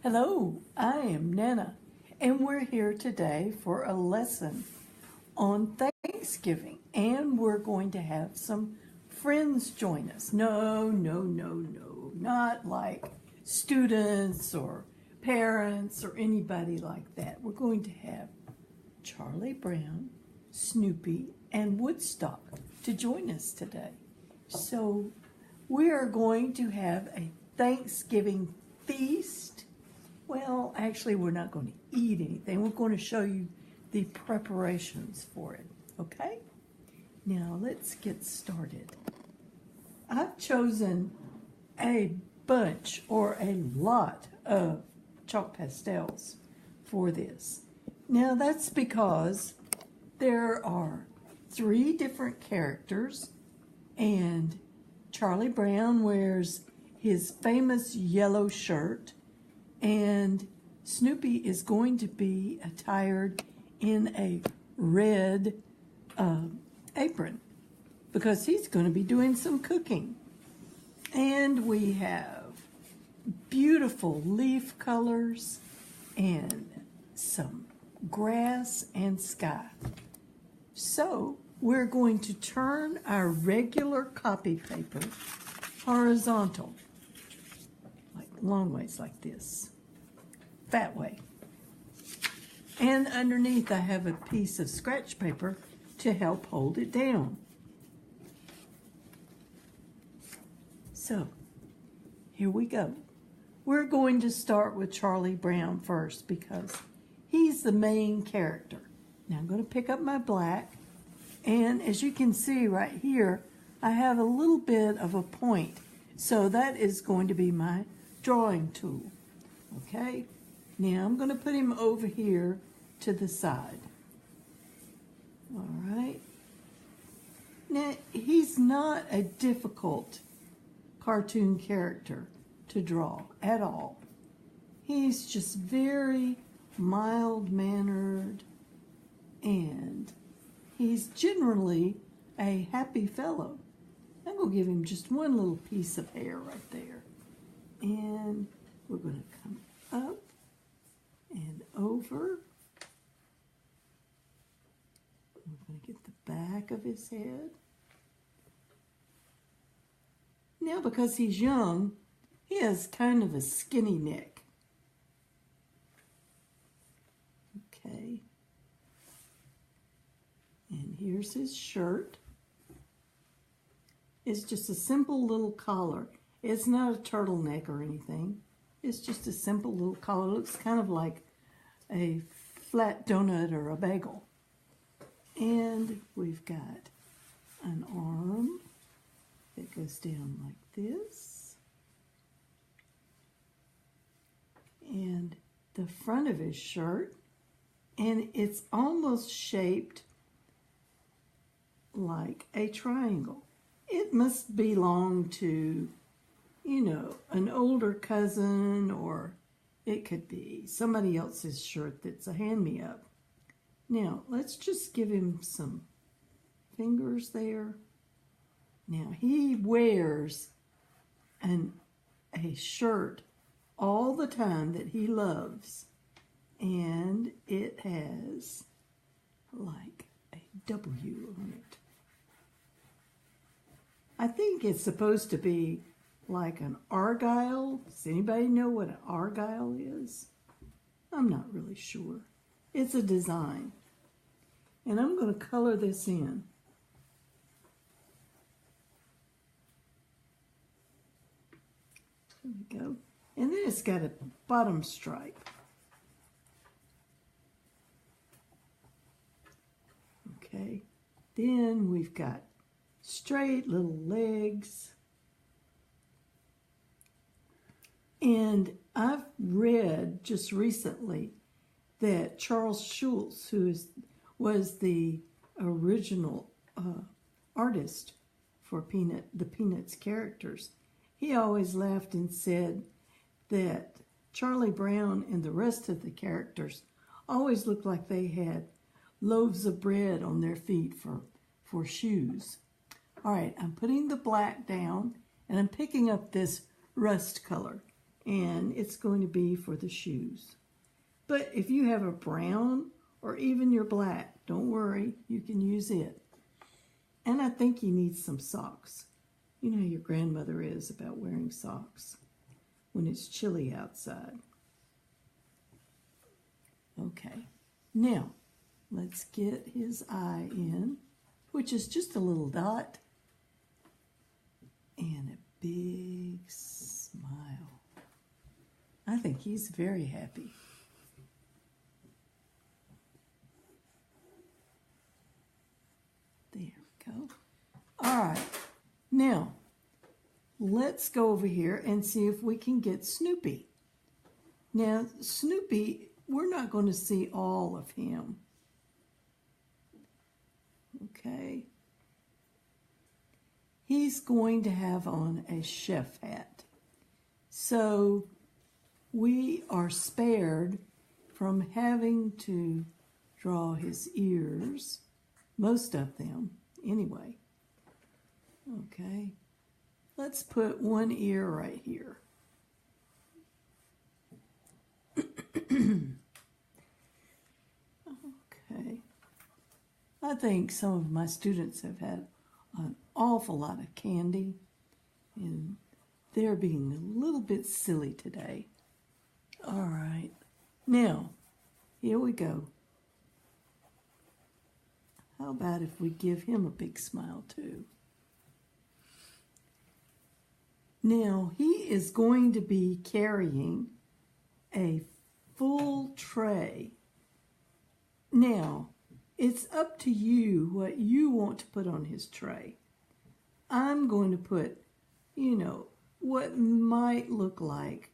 Hello, I am Nana, and we're here today for a lesson on Thanksgiving, and we're going to have some friends join us. No, not like students or parents or anybody like that. We're going to have Charlie Brown, Snoopy, and Woodstock to join us today. So we are going to have a Thanksgiving feast. Well, actually, we're not going to eat anything. We're going to show you the preparations for it, okay? Now, let's get started. I've chosen a bunch or a lot of chalk pastels for this. Now, that's because there are 3 different characters, and Charlie Brown wears his famous yellow shirt, and Snoopy is going to be attired in a red apron because he's going to be doing some cooking. And we have beautiful leaf colors and some grass and sky. So we're going to turn our regular copy paper horizontal, like long ways like this, that way. And underneath I have a piece of scratch paper to help hold it down. So here we go. We're going to start with Charlie Brown first because he's the main character. Now I'm going to pick up my black, and as you can see right here, I have a little bit of a point. So that is going to be my drawing tool. Okay, now I'm going to put him over here to the side. All right. Now, he's not a difficult cartoon character to draw at all. He's just very mild-mannered, and he's generally a happy fellow. I'm going to give him just one little piece of hair right there. And we're going to come up and over. We're going to get the back of his head. Now, because he's young, he has kind of a skinny neck. Okay. And here's his shirt. It's just a simple little collar. It's not a turtleneck or anything. It's just a simple little collar. It looks kind of like a flat donut or a bagel. And we've got an arm that goes down like this. And the front of his shirt. And it's almost shaped like a triangle. It must belong to, you know, an older cousin, or it could be somebody else's shirt that's a hand-me-up. Now, let's just give him some fingers there. Now, he wears a shirt all the time that he loves, and it has like a W on it. I think it's supposed to be like an argyle. Does anybody know what an argyle is? I'm not really sure. It's a design. And I'm going to color this in. There we go. And then it's got a bottom stripe. Okay. Then we've got straight little legs. And I've read just recently that Charles Schulz, who was the original artist for the Peanuts characters, he always laughed and said that Charlie Brown and the rest of the characters always looked like they had loaves of bread on their feet for shoes. All right, I'm putting the black down, and I'm picking up this rust color. and it's going to be for the shoes. But if you have a brown or even your black, don't worry, you can use it. And I think he needs some socks. You know how your grandmother is about wearing socks when it's chilly outside. Okay, now let's get his eye in, which is just a little dot and a big smile. I think he's very happy. There we go. All right, now let's go over here and see if we can get Snoopy. Now, Snoopy, we're not going to see all of him. Okay. He's going to have on a chef hat. So we are spared from having to draw his ears, most of them anyway. Okay. Let's put one ear right here. Okay. I think some of my students have had an awful lot of candy, and they're being a little bit silly today. All right. Now, here we go. How about if we give him a big smile too? Now, he is going to be carrying a full tray. Now, it's up to you what you want to put on his tray. I'm going to put, you know, what might look like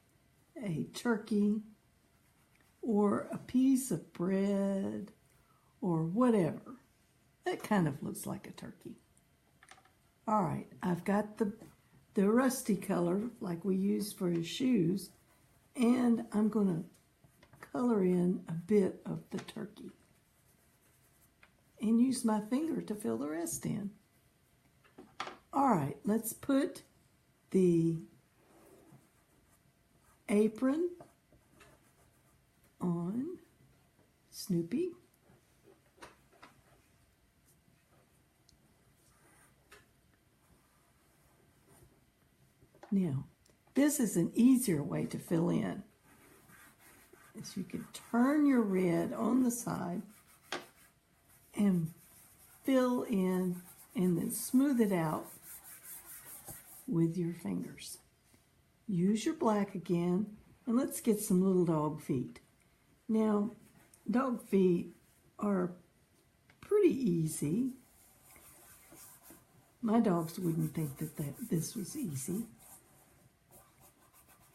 a turkey or a piece of bread or whatever. That kind of looks like a turkey. All right, I've got the rusty color like we used for his shoes, and I'm going to color in a bit of the turkey and use my finger to fill the rest in. All right, let's put the apron on Snoopy. Now, this is an easier way to fill in. Is you can turn your red on the side and fill in and then smooth it out with your fingers. Use your black again, and let's get some little dog feet. Now, dog feet are pretty easy. My dogs wouldn't think that this was easy.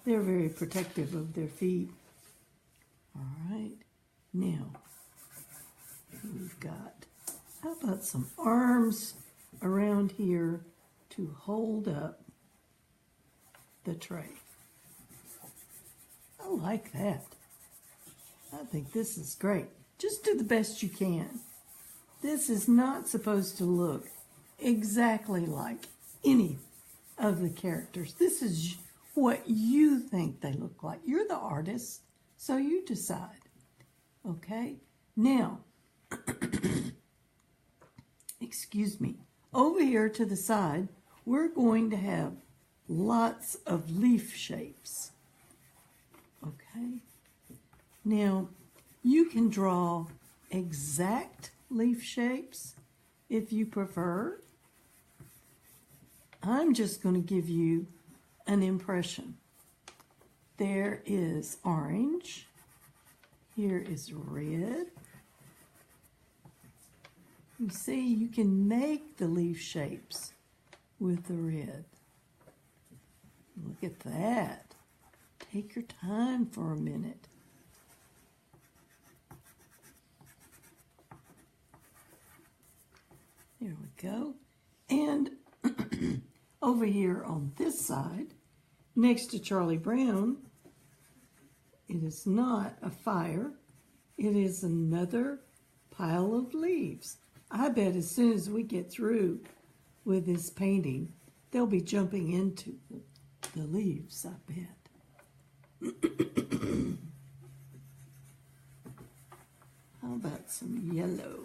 They're very protective of their feet. All right, now we've got, how about some arms around here to hold up the tray? I like that. I think this is great. Just do the best you can. This is not supposed to look exactly like any of the characters. This is what you think they look like. You're the artist, so you decide. Okay? Now, excuse me, over here to the side, we're going to have lots of leaf shapes. Okay? Now, you can draw exact leaf shapes if you prefer. I'm just going to give you an impression. There is orange. Here is red. You see, you can make the leaf shapes with the red. Look at that. Take your time for a minute. There we go. And over here on this side, next to Charlie Brown, it is not a fire. It is another pile of leaves. I bet as soon as we get through with this painting, they'll be jumping into the leaves, I bet. How about some yellow?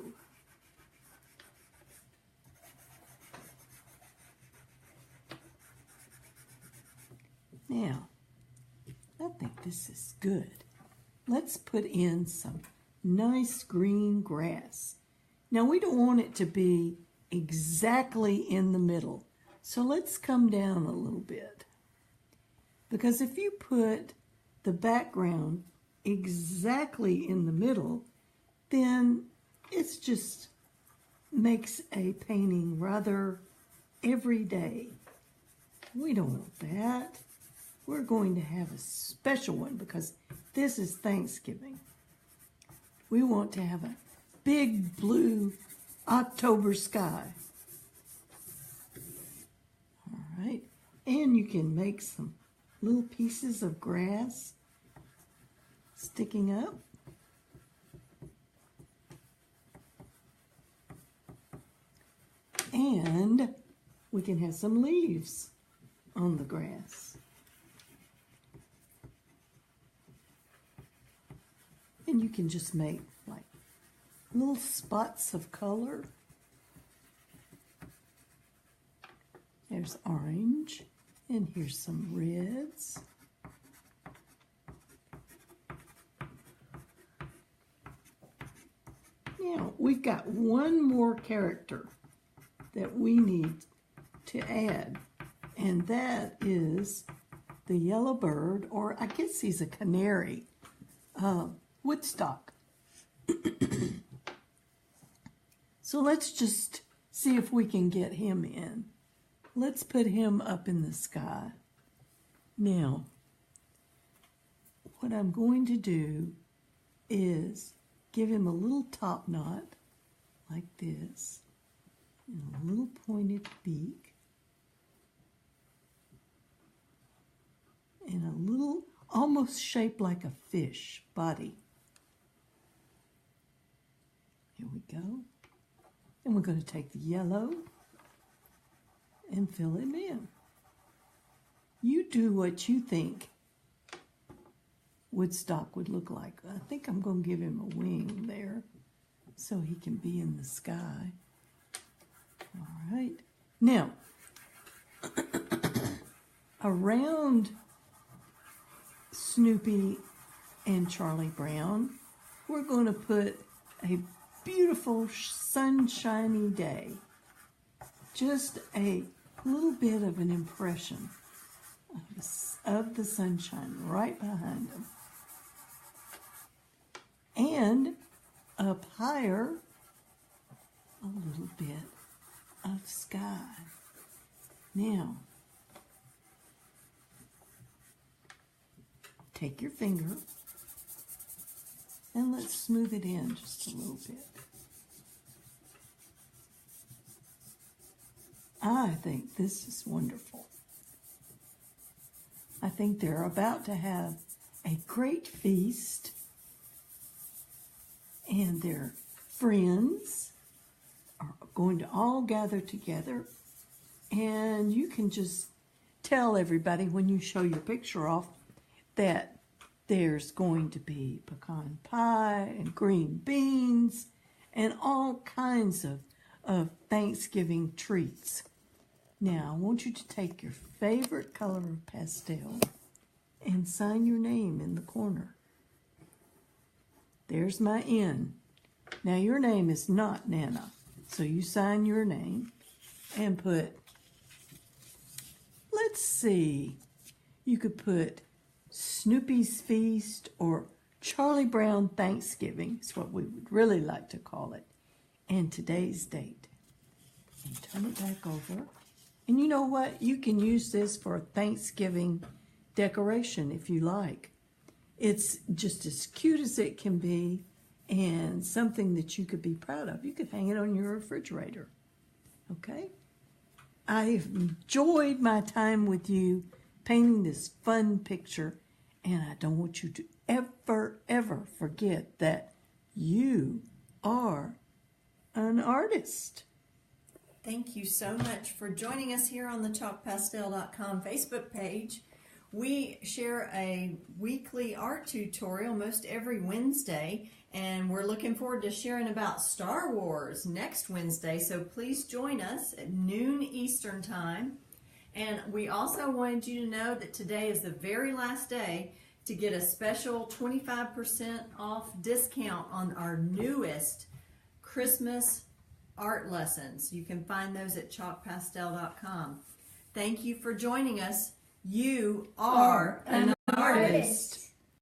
Now, I think this is good. Let's put in some nice green grass. Now, we don't want it to be exactly in the middle, so let's come down a little bit. Because if you put the background exactly in the middle, then it just makes a painting rather everyday. We don't want that. We're going to have a special one because this is Thanksgiving. We want to have a big blue October sky. All right, and you can make some little pieces of grass sticking up. And we can have some leaves on the grass. And you can just make like little spots of color. There's orange, and here's some reds. Now, we've got one more character that we need to add, and that is the yellow bird, or I guess he's a canary, Woodstock. So let's just see if we can get him in. Let's put him up in the sky. Now, what I'm going to do is give him a little top knot like this, and a little pointed beak, and a little almost shaped like a fish body. Here we go. And we're going to take the yellow and fill him in. You do what you think Woodstock would look like. I think I'm going to give him a wing there so he can be in the sky. All right. Now, around Snoopy and Charlie Brown, we're going to put a beautiful sunshiny day. Just a little bit of an impression of the sunshine right behind them. And up higher, a little bit of sky. Now, take your finger and let's smooth it in just a little bit. I think this is wonderful. I think they're about to have a great feast, and their friends are going to all gather together, and you can just tell everybody when you show your picture off that there's going to be pecan pie and green beans and all kinds of Thanksgiving treats. Now, I want you to take your favorite color of pastel and sign your name in the corner. There's my N. Now, your name is not Nana, so you sign your name and put, let's see, you could put Snoopy's Feast or Charlie Brown Thanksgiving is what we would really like to call it, and today's date. And turn it back over. And you know what? You can use this for a Thanksgiving decoration if you like. It's just as cute as it can be and something that you could be proud of. You could hang it on your refrigerator. Okay? I've enjoyed my time with you painting this fun picture, and I don't want you to ever forget that you are an artist. Thank you so much for joining us here on the ChalkPastel.com Facebook page. We share a weekly art tutorial most every Wednesday, and we're looking forward to sharing about Star Wars next Wednesday, so please join us at noon Eastern Time. And we also wanted you to know that today is the very last day to get a special 25% off discount on our newest Christmas art lessons. You can find those at chalkpastel.com. Thank you for joining us. You are an artist.